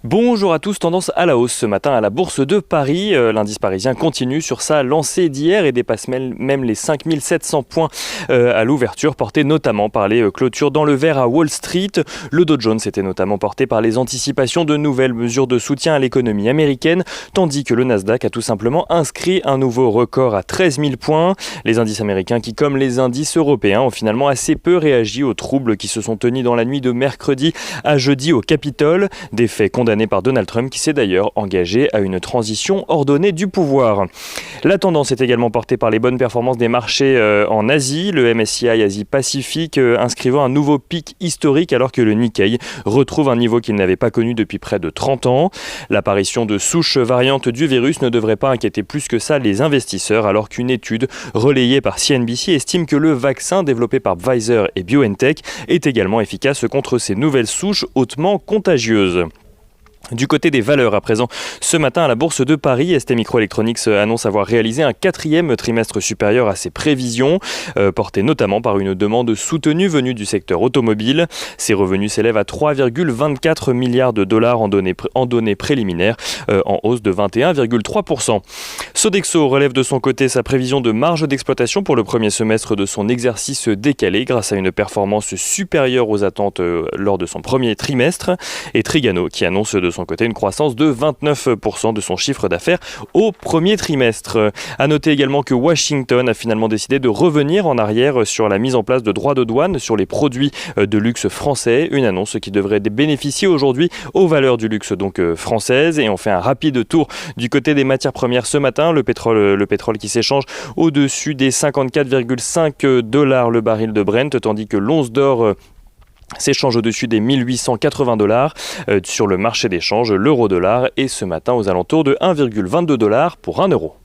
Bonjour à tous, tendance à la hausse ce matin à la Bourse de Paris. L'indice parisien continue sur sa lancée d'hier et dépasse même les 5700 points à l'ouverture, porté notamment par les clôtures dans le vert à Wall Street. Le Dow Jones était notamment porté par les anticipations de nouvelles mesures de soutien à l'économie américaine, tandis que le Nasdaq a tout simplement inscrit un nouveau record à 13 000 points. Les indices américains qui, comme les indices européens, ont finalement assez peu réagi aux troubles qui se sont tenus dans la nuit de mercredi à jeudi au Capitole. Des faits condamné par Donald Trump qui s'est d'ailleurs engagé à une transition ordonnée du pouvoir. La tendance est également portée par les bonnes performances des marchés en Asie. Le MSCI Asie-Pacifique inscrivant un nouveau pic historique alors que le Nikkei retrouve un niveau qu'il n'avait pas connu depuis près de 30 ans. L'apparition de souches variantes du virus ne devrait pas inquiéter plus que ça les investisseurs alors qu'une étude relayée par CNBC estime que le vaccin développé par Pfizer et BioNTech est également efficace contre ces nouvelles souches hautement contagieuses. Du côté des valeurs à présent, ce matin à la Bourse de Paris, ST Microelectronics annonce avoir réalisé un 4e trimestre supérieur à ses prévisions, porté notamment par une demande soutenue venue du secteur automobile. Ses revenus s'élèvent à 3,24 milliards de dollars en données préliminaires, en hausse de 21,3%. Sodexo relève de son côté sa prévision de marge d'exploitation pour le premier semestre de son exercice décalé grâce à une performance supérieure aux attentes lors de son premier trimestre. Et Trigano qui annonce de son côté une croissance de 29% de son chiffre d'affaires au premier trimestre. À noter également que Washington a finalement décidé de revenir en arrière sur la mise en place de droits de douane sur les produits de luxe français, une annonce qui devrait bénéficier aujourd'hui aux valeurs du luxe donc françaises. Et on fait un rapide tour du côté des matières premières ce matin, le pétrole qui s'échange au-dessus des 54,5 dollars le baril de Brent, tandis que l'once d'or s'échange au-dessus des 1880 dollars sur le marché d'échange. L'euro-dollar est ce matin aux alentours de 1,22 $ pour 1 euro.